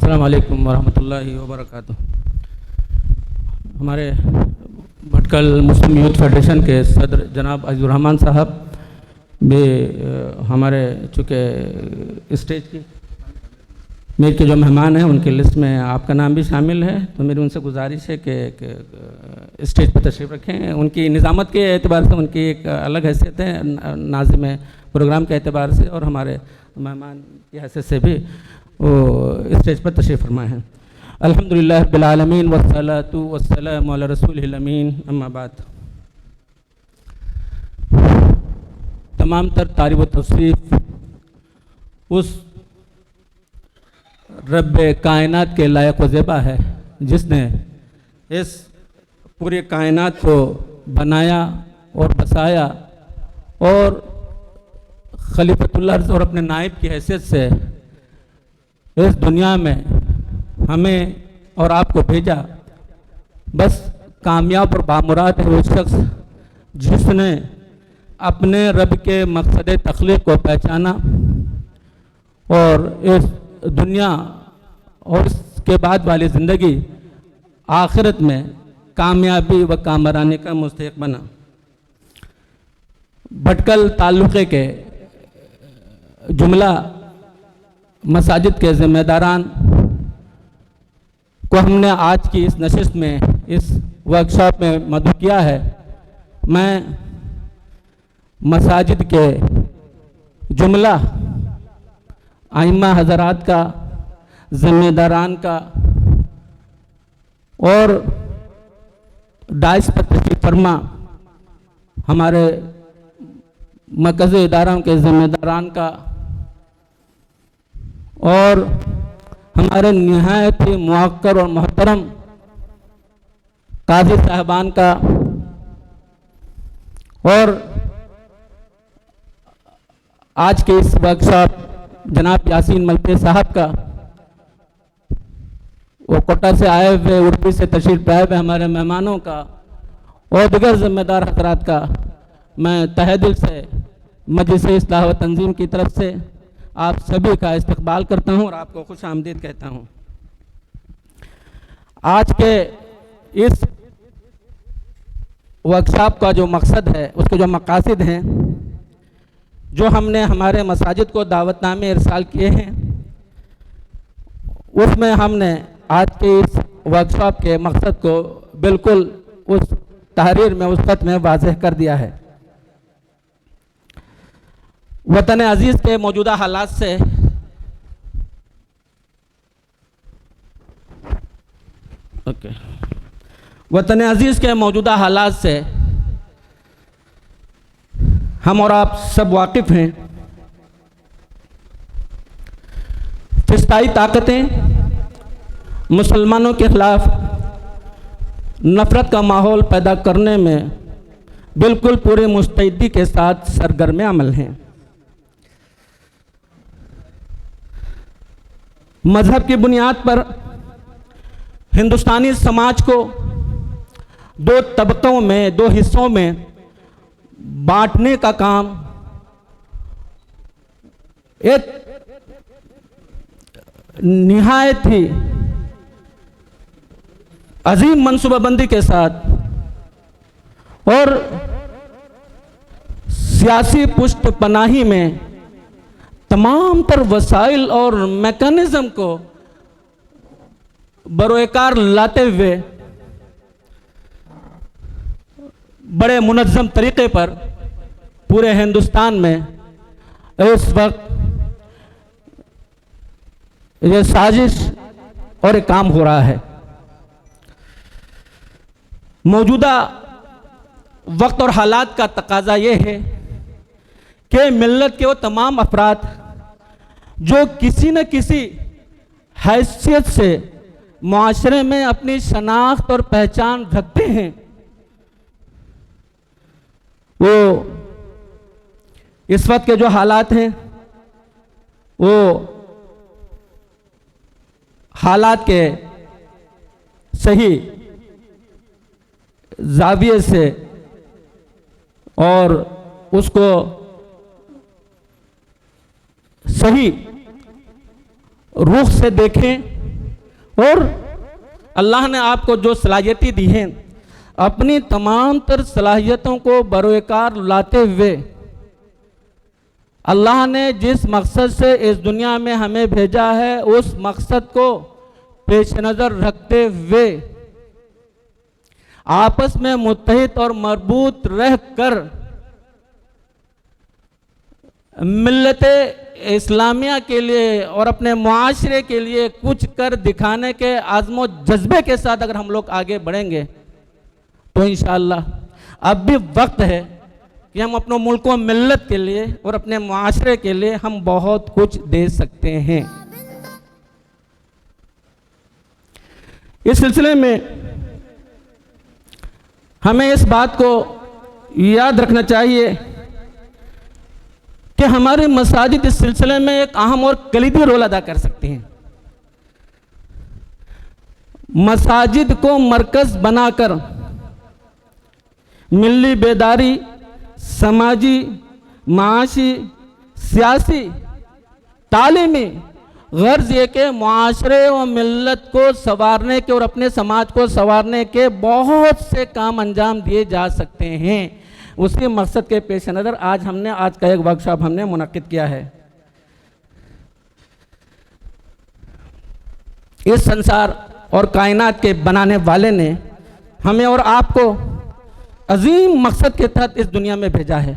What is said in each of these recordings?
अस्सलाम वालेकुम वरहमतुल्लाहि वबरकातुह। हमारे भटकल मुस्लिम यूथ फेडरेशन के सदर जनाब अजीज़ुर रहमान साहब भी हमारे चूँकि स्टेज की मेरे के जो मेहमान हैं उनकी लिस्ट में आपका नाम भी शामिल है, तो मेरी उनसे गुजारिश है कि स्टेज पर तशरीफ़ रखें। उनकी निज़ामत के एतबार से उनकी एक अलग हैसियत है, नाज़िम प्रोग्राम के एतबार से, और हमारे मेहमान की हैसियत से भी वो स्टेज पर तशरीफ़ फरमा है। अल्हम्दुलिल्लाह रब्बिल आलमीन वस्सलातु वस्सलामु अला रसूलिल अमीन, अम्मा बाद। तमाम तर तारीफ़ व तौसीफ़ उस रब कायनात के लायक व ज़ेबा है जिसने इस पूरी कायनात को बनाया और बसाया और खलीफतुल्लाह और अपने नायब की हैसियत से इस दुनिया में हमें और आपको भेजा। बस कामयाब और बामुराद है वो शख्स जिसने अपने रब के मकसद तख्लीक़ को पहचाना और इस दुनिया और इसके बाद वाली ज़िंदगी आखिरत में कामयाबी व कामरानी का मुस्तहिक़ बना। भटकल ताल्लुक़े के जुमला मसाजिद के ज़िम्मेदारान को हमने आज की इस नशिस्त में, इस वर्कशॉप में मदऊ किया है। मैं मसाजिद के जुमला आइम्मा हज़रात का, ज़िम्मेदारान का और डाइस पर तशरीफ़ फरमा हमारे मरकज़ी इदारों के ज़िम्मेदारान का और हमारे निहायत ही मुअक्कर और मोहतरम काज़ी साहबान का और आज के इस वर्कशॉप जनाब यासीन मलपे साहब का, वो कोटा से आए हुए, उड़पी से तशरीफ़ लाए हुए हमारे मेहमानों का और दीगर ज़िम्मेदार हज़रात का मैं तहे दिल से मजलिस इस्लाह व तंज़ीम की तरफ से आप सभी का इस्तकबाल करता हूं और आपको खुश आमदीद कहता हूं। आज के इस वर्कशॉप का जो मकसद है, उसके जो मकासद हैं, जो हमने हमारे मसाजिद को दावतनामे इरसाल किए हैं, उसमें हमने आज के इस वर्कशॉप के मकसद को बिल्कुल उस तहरीर में, उस खत में वाज़ेह कर दिया है। वतन अजीज़ के मौजूदा हालात से वतन अजीज़ के मौजूदा हालात से हम और आप सब वाकिफ़ हैं। फिस्ताई ताकतें मुसलमानों के ख़िलाफ़ नफ़रत का माहौल पैदा करने में बिल्कुल पूरी मुस्तैदी के साथ सरगर्म अमल हैं। मज़हब की बुनियाद पर हिंदुस्तानी समाज को दो तबकों में, दो हिस्सों में बांटने का काम एक निहायत ही अजीम मनसूबाबंदी के साथ और सियासी पुष्ट पनाही में तमाम तर वसाइल और मैकेनिज़्म को बरोएकार लाते हुए बड़े मुनज़्ज़म तरीक़े पर पूरे हिंदुस्तान में इस वक्त ये साजिश और एक काम हो रहा है। मौजूदा वक्त और हालात का तकाज़ा ये है कि मिल्लत के वो तमाम अफराद जो किसी न किसी हैसियत से मुआशरे में अपनी शनाख्त और पहचान रखते हैं, वो इस वक्त के जो हालात हैं वो हालात के सही ज़ाविये से और उसको सही रुख से देखें और अल्लाह ने आपको जो सलाहियतें दी हैं, अपनी तमाम तर सलाहियतों को बरोकार लाते हुए अल्लाह ने जिस मकसद से इस दुनिया में हमें भेजा है, उस मकसद को पेश नज़र रखते हुए आपस में मुत्तहिद और मरबूत रहकर मिल्लत इस्लामिया के लिए और अपने मुआशरे के लिए कुछ कर दिखाने के आज़्म जज्बे के साथ अगर हम लोग आगे बढ़ेंगे तो इंशाअल्लाह अब भी वक्त है कि हम अपने मुल्क व मिल्लत के लिए और अपने मुआशरे के लिए हम बहुत कुछ दे सकते हैं। इस सिलसिले में हमें इस बात को याद रखना चाहिए कि हमारे मसाजिद इस सिलसिले में एक अहम और कलीदी रोल अदा कर सकती हैं। मसाजिद को मरकज़ बनाकर मिल्ली बेदारी, समाजी, माशी, सियासी, तालीमी गर्ज ये के मुआशरे और मिल्लत को संवारने के और अपने समाज को संवारने के बहुत से काम अंजाम दिए जा सकते हैं। उसी मकसद के पेश नज़र आज का एक वर्कशॉप हमने मुनक्किद किया है। इस संसार और कायनात के बनाने वाले ने हमें और आपको अजीम मकसद के तहत इस दुनिया में भेजा है।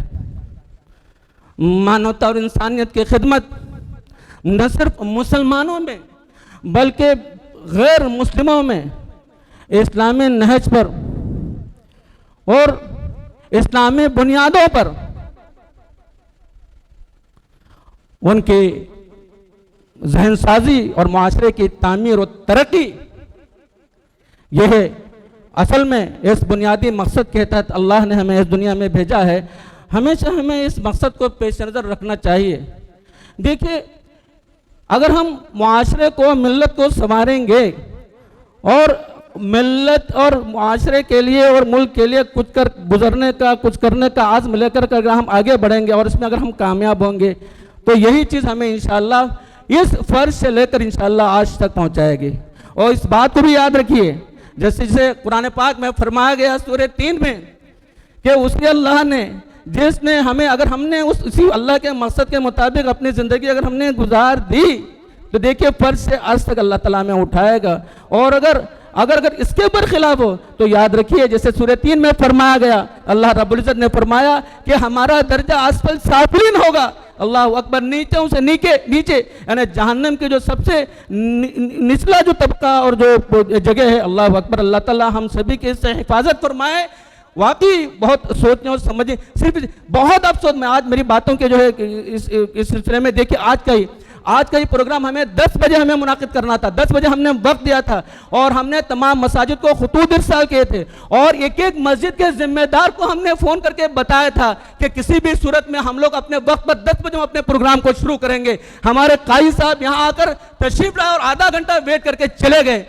मानवता और इंसानियत की खिदमत न सिर्फ मुसलमानों में बल्कि गैर मुस्लिमों में इस्लामी नहज पर और इस्लामी बुनियादों पर उनकी जहनसाजी और मुआशरे की तामीर और तरक्की, यह असल में इस बुनियादी मकसद के तहत अल्लाह ने हमें इस दुनिया में भेजा है। हमेशा हमें इस मकसद को पेश नज़र रखना चाहिए। देखिए, अगर हम मुआशरे को, मिल्लत को संवारेंगे और मिल्लत और मुआशरे के लिए और मुल्क के लिए कुछ कर गुजरने का, कुछ करने का आज़्म लेकर अगर हम आगे बढ़ेंगे और इसमें अगर हम कामयाब होंगे तो यही चीज़ हमें इंशाअल्लाह इस फ़र्ज से लेकर इंशाअल्लाह आज तक पहुँचाएगी। और इस बात को भी याद रखिए, जैसे कुरान पाक में फरमाया गया सूरह 3 में कि उसी अल्लाह ने जिसने हमें, अगर हमने उसी अल्लाह के मकसद के मुताबिक अपनी ज़िंदगी अगर हमने गुजार दी तो देखिए फर्ज से अर्ज तक अल्लाह ताला में उठाएगा। और अगर इसके ऊपर खिलाफ हो तो याद रखिए, जैसे सूरह 3 में फरमाया गया, अल्लाह रब्बुल इज़्ज़त ने फरमाया कि हमारा दर्जा असफल साफिलीन होगा। अल्लाह अकबर, नीचे से नीचे यानी जहन्नम की जो सबसे निचला जो तबका और जो जगह है, अल्लाह अकबर, अल्लाह ताला हम सभी की इससे हिफाजत फरमाए। वाकई बहुत सोचने और समझे, सिर्फ बहुत अफसोस में आज मेरी बातों के जो है इस सिलसिले में देखिए, आज का ही प्रोग्राम हमें 10 बजे हमें मुनाकिद करना था। 10 बजे हमने वक्त दिया था और हमने तमाम मसाजिद को खुतूत इरसाल किए थे और एक एक मस्जिद के जिम्मेदार को हमने फ़ोन करके बताया था कि किसी भी सूरत में हम लोग अपने वक्त पर 10 बजे हम अपने प्रोग्राम को शुरू करेंगे। हमारे काई साहब यहाँ आकर तशरीफ लाए और आधा घंटा वेट करके चले गए।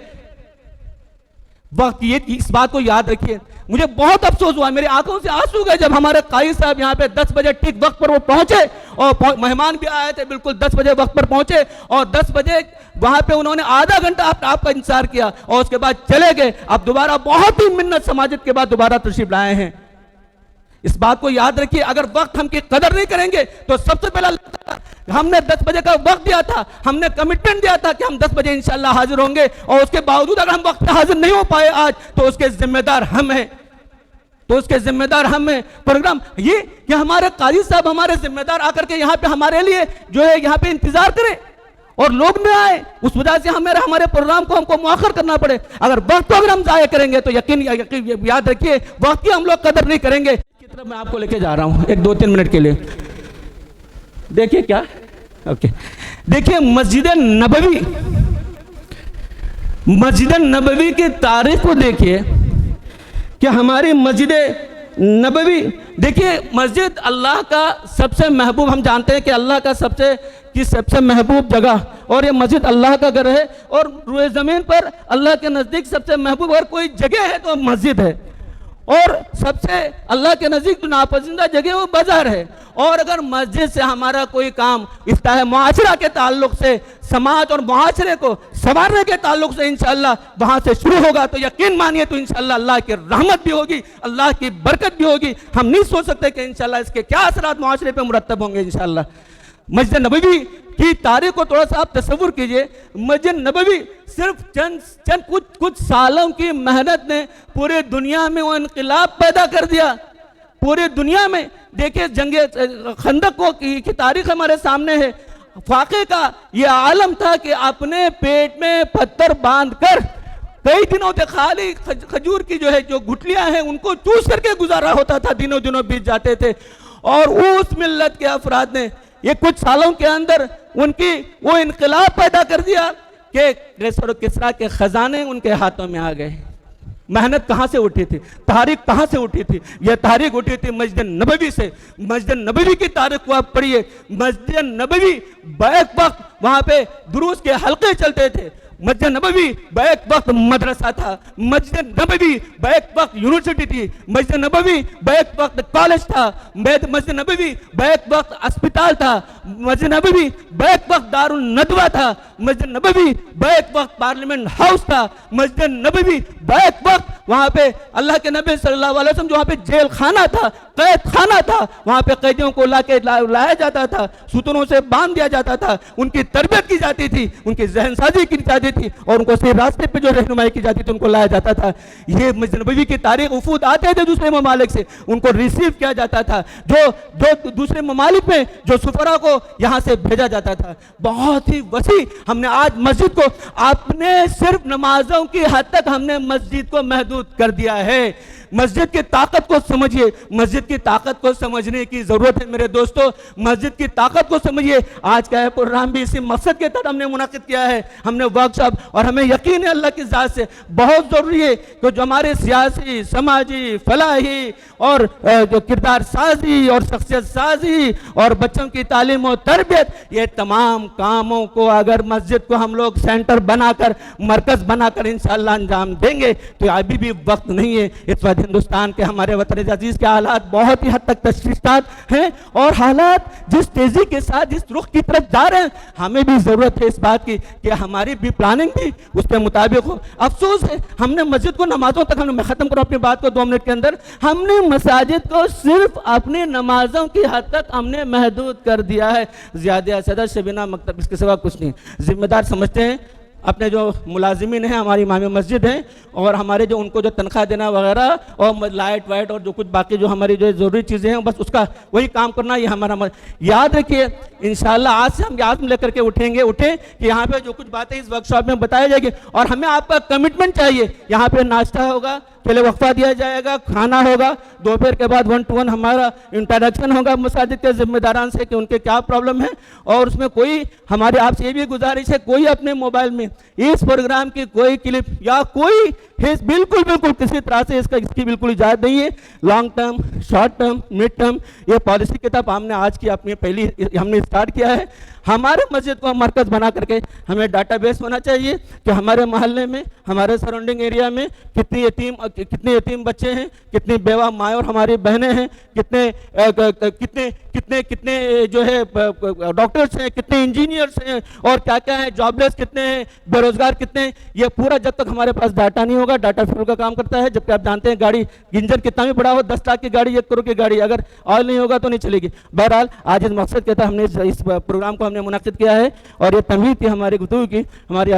वक्त ये, इस बात को याद रखिए। मुझे बहुत अफसोस हुआ, मेरी आंखों से आंसू गए जब हमारे काई साहब यहाँ पे 10 बजे ठीक वक्त पर वो पहुंचे और मेहमान भी आए थे, बिल्कुल 10 बजे वक्त पर पहुंचे और 10 बजे वहां पे उन्होंने आधा घंटा आपका इंतजार किया और उसके बाद चले गए। अब दोबारा बहुत ही मिन्नत समाजिद के बाद दोबारा तशरीफ लाए हैं। इस बात को याद रखिए, अगर वक्त हम की कदर नहीं करेंगे तो सबसे पहला हमने 10 बजे का वक्त दिया था, हमने कमिटमेंट दिया था कि हम 10 बजे इंशाल्लाह हाजिर होंगे और उसके बावजूद अगर हम वक्त पे हाजिर नहीं हो पाए आज तो उसके जिम्मेदार हम हैं, प्रोग्राम ये कि हमारे काजी साहब हमारे जिम्मेदार आकर के यहाँ पे हमारे लिए जो है यहाँ पे इंतजार करें और लोग न आए, उस वजह से हमारे प्रोग्राम को हमको मुआखर करना पड़े। अगर वक्त अगर हम जाया करेंगे तो यकीन याद रखिए वक्त की हम लोग कदर नहीं करेंगे। की तरफ मैं आपको लेके जा रहा हूँ एक 2-3 मिनट के लिए। देखिए क्या, ओके, देखिए मस्जिद नबवी की तारीख को देखिए कि हमारी मस्जिद नबवी, देखिए मस्जिद अल्लाह का सबसे महबूब, हम जानते हैं कि अल्लाह का सबसे महबूब जगह और ये मस्जिद अल्लाह का घर है और रूए ज़मीन पर अल्लाह के नज़दीक सबसे महबूब अगर कोई जगह है तो मस्जिद है और सबसे अल्लाह के नज़दीक जो नापसंदीदा जगह वो बाज़ार है। और अगर मस्जिद से हमारा कोई काम इफ्ताह मुआशरा के ताल्लुक़ से समाज और मुआशरे को संवारने के ताल्लुक से इंशाअल्लाह वहाँ से शुरू होगा तो यकीन मानिए तो इंशाअल्लाह अल्लाह की रहमत भी होगी, अल्लाह की बरकत भी होगी। हम नहीं सोच सकते कि इंशाअल्लाह इसके क्या असरात मुआशरे पे मुरतब होंगे इंशाअल्लाह। मस्जिद नबवी की तारीख को थोड़ा सा आप तस्वुर कीजिए। मस्जिद नबवी सिर्फ चंद कुछ सालों की मेहनत ने पूरे दुनिया में वो इनकलाब पैदा कर दिया। पूरे दुनिया में देखिए जंगे खंदक की तारीख हमारे सामने है। फाके का ये आलम था कि अपने पेट में पत्थर बांधकर कई दिनों तक खाली खजूर की जो गुठलियां हैं उनको चूस करके गुजारा होता था, दिनों बीत जाते थे। और उस मिल्लत के अफराद ने ये कुछ सालों के अंदर उनकी वो इनकलाब पैदा कर दिया कि कैसर और किसरा के खजाने उनके हाथों में आ गए। मेहनत कहाँ से उठी थी, तारीख कहाँ से उठी थी? यह तारीख उठी थी मस्जिद नबवी से। मस्जिद नबवी की तारीख को आप पढ़िए। मस्जिद नबवी बैक वक्त वहाँ पे दुरूस के हल्के चलते थे। मस्जिद नबवी बैक वक्त मदरसा था। मस्जिद नबवी बैक वक्त यूनिवर्सिटी थी। मस्जिद नबवी बैक वक्त कॉलेज था। मस्जिद नबवी बैक वक्त अस्पताल था। मस्जिद नबवी बैक वक्त दारुल नदवा था। मस्जिद नबवी बैक वक्त पार्लियामेंट हाउस था। मस्जिद नबवी बैक वक्त वहाँ पे अल्लाह के नबी सल्लल्लाहु अलैहि वसल्लम जो वहाँ पे जेल खाना था, कैद खाना था, वहाँ पे कैदियों को लाया जाता था, सुतनों से बांध दिया जाता था, उनकी तरबियत की जाती थी, उनकी जहनसाजी की जाती थी और उनको सही रास्ते पे जो रहनुमाई की जाती थी उनको लाया जाता था। ये मस्जिद नबवी की तारीख वफूद आते थे दूसरे ममालिक से, उनको रिसीव किया जाता था। जो दूसरे ममालिक में जो सुफरा को यहाँ से भेजा जाता था। बहुत ही वसी हमने आज मस्जिद को अपने सिर्फ नमाजों की हद तक हमने मस्जिद को महदूद कर दिया है। मस्जिद की ताकत को समझिए। मस्जिद की ताकत को समझने की जरूरत है मेरे दोस्तों। मस्जिद की ताकत को समझिए। आज का यह प्रोग्राम भी इसी मकसद के तहत हमने मुनाकिद किया है। हमने वर्कशॉप और हमें यकीन है अल्लाह की ज़ात से बहुत ज़रूरी है कि जो हमारे सियासी, समाजी, फलाही और जो किरदार साजी और शख्सियत साजी और बच्चों की तालीम और तरबियत, ये तमाम कामों को अगर मस्जिद को हम लोग सेंटर बनाकर, मरकज़ बनाकर इंशाअल्लाह अंजाम देंगे तो अभी भी वक्त नहीं है। इस वक्त हिंदुस्तान के हमारे वतन अजीज के हालात बहुत ही हद तक तशवीशनाक हैं और हालात जिस तेजी के साथ जिस रुख की तरफ जा रहे हैं, हमें भी जरूरत है इस बात की कि हमारी भी प्लानिंग भी उसके मुताबिक हो। अफसोस है हमने मस्जिद को नमाजों तक, मैं खत्म करूं अपनी बात को 2 मिनट के अंदर, हमने मसाजिद को सिर्फ अपनी नमाजों की हद तक हमने महदूद कर दिया है। ज्यादा सदर से बिना मकतब इसके सिवा कुछ नहीं। जिम्मेदार समझते हैं अपने जो मुलाजिमीन हैं, हमारी इमाम मस्जिद हैं और हमारे जो उनको जो तनख्वाह देना वगैरह और लाइट वाइट और जो कुछ बाकी जो हमारी जो ज़रूरी चीज़ें हैं बस उसका वही काम करना, ये हमारा याद रखिए। इंशाअल्लाह आज से हम याद लेकर के उठें कि यहाँ पे जो कुछ बातें इस वर्कशॉप में बताई जाएगी और हमें आपका कमिटमेंट चाहिए। यहाँ पे नाश्ता होगा, पहले वक्फा दिया जाएगा, खाना होगा, दोपहर के बाद 1-to-1 हमारा इंटरेक्शन होगा मसाजिद के जिम्मेदारान से कि उनके क्या प्रॉब्लम है। और उसमें कोई हमारी आपसे ये भी गुजारिश है, कोई अपने मोबाइल में इस प्रोग्राम की कोई क्लिप या कोई बिल्कुल किसी तरह से इसकी बिल्कुल इजाज़त नहीं है। Long term, short term, mid term, ये पॉलिसी किताब हमने आज की अपनी पहली हमने स्टार्ट किया है। हमारे मस्जिद को मरकज़ बना करके हमें डाटाबेस होना चाहिए कि हमारे मोहल्ले में, हमारे सराउंडिंग एरिया में कितने यतीम बच्चे हैं, कितनी बेवा माएँ और हमारी बहनें हैं, कितने जो है डॉक्टर्स हैं, कितने इंजीनियर्स हैं और क्या क्या है, जॉबलेस कितने हैं, बेरोजगार कितने हैं। ये पूरा जब तक हमारे पास डाटा नहीं होगा, डाटा फ्यूल का काम करता है। जबकि आप जानते हैं गाड़ी इंजन कितना भी बड़ा हो, 10 लाख की गाड़ी, 1 करोड़ की गाड़ी, अगर ऑयल नहीं होगा तो नहीं चलेगी। बहरहाल आज इस मकसद के तहत हमने इस प्रोग्राम को हमने मुनाकिद किया है और ये तमहीद थी हमारी गुफ्तगू की। हमारे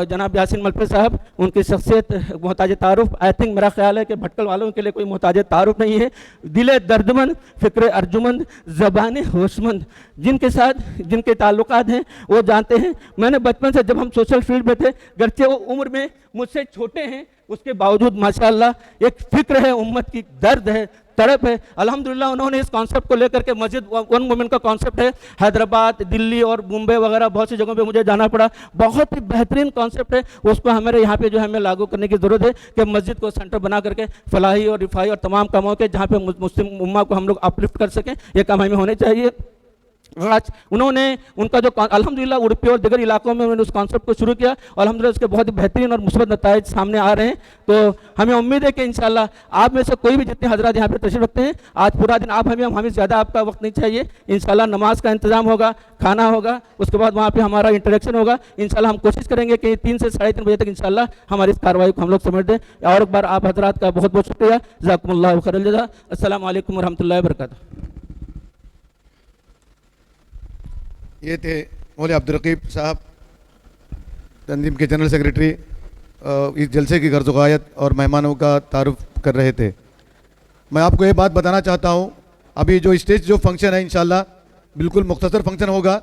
जनाब यासीन मलफे साहब, उनकी शख्सियत मोहताज तारुफ, आई थिंक मेरा ख्याल है कि भटकल वालों के लिए कोई मोहताज तारुफ नहीं है। दिले दर्दमंद, फिक्र अर्जुमंद, ज़बान होशमंद, जिनके साथ जिनके ताल्लुकात हैं वो जानते हैं। मैंने बचपन से, जब हम सोशल फील्ड में थे, गर्चे वो उम्र में मुझसे छोटे हैं, उसके बावजूद माशाअल्लाह एक फिक्र है, उम्मत की दर्द है, तड़प है। अल्हम्दुलिल्लाह उन्होंने इस कॉन्सेप्ट को लेकर के मस्जिद 1 वुमेन का कॉन्सेप्ट है, हैदराबाद, दिल्ली और मुंबई वगैरह बहुत सी जगहों पे मुझे जाना पड़ा। बहुत ही बेहतरीन कॉन्सेप्ट है, उसको हमारे यहाँ पे जो है हमें लागू करने की ज़रूरत है कि मस्जिद को सेंटर बना करके फलाही और रिफाही और तमाम कामों के जहाँ पे मुस्लिम उम्मा को हम लोग अपलिफ्ट कर सकें, ये काम हमें होने चाहिए। आज उन्होंने उनका जो अल्हम्दुलिल्लाह उड़पी और दिगर इलाकों में उन्होंने उस कॉन्सेप्ट को शुरू किया और अल्हम्दुलिल्लाह उसके बहुत ही बेहतरीन और मुस्बत नताइज सामने आ रहे हैं। तो हमें उम्मीद है कि इंशाल्लाह आप में से कोई भी जितने हजरात यहाँ पे तशरीफ रखते हैं, आज पूरा दिन आप हमें ज़्यादा आपका वक्त नहीं चाहिए। इंशाल्लाह नमाज का इंतजाम होगा, खाना होगा, उसके बाद वहाँ पर हमारा इंटरेक्शन होगा। इंशाल्लाह हम कोशिश करेंगे कि 3 से 3:30 बजे तक इंशाल्लाह हमारी इस कार्रवाई को हम लोग समेट दें। और एक बार आप हजरात का बहुत बहुत शुक्रिया। जज़ाकुमुल्लाहु खैरल जज़ा। अस्सलामु अलैकुम वरहमतुल्लाहि वबरकातुहू। ये थे मौलाना अब्दुल रकीब साहब, तंजीम के जनरल सेक्रेटरी, इस जलसे की गर्ज़-ओ-ग़ायत और मेहमानों का तारुफ़ कर रहे थे। मैं आपको ये बात बताना चाहता हूँ, अभी जो स्टेज जो फंक्शन है इंशाल्लाह बिल्कुल मुख्तसर फंक्शन होगा।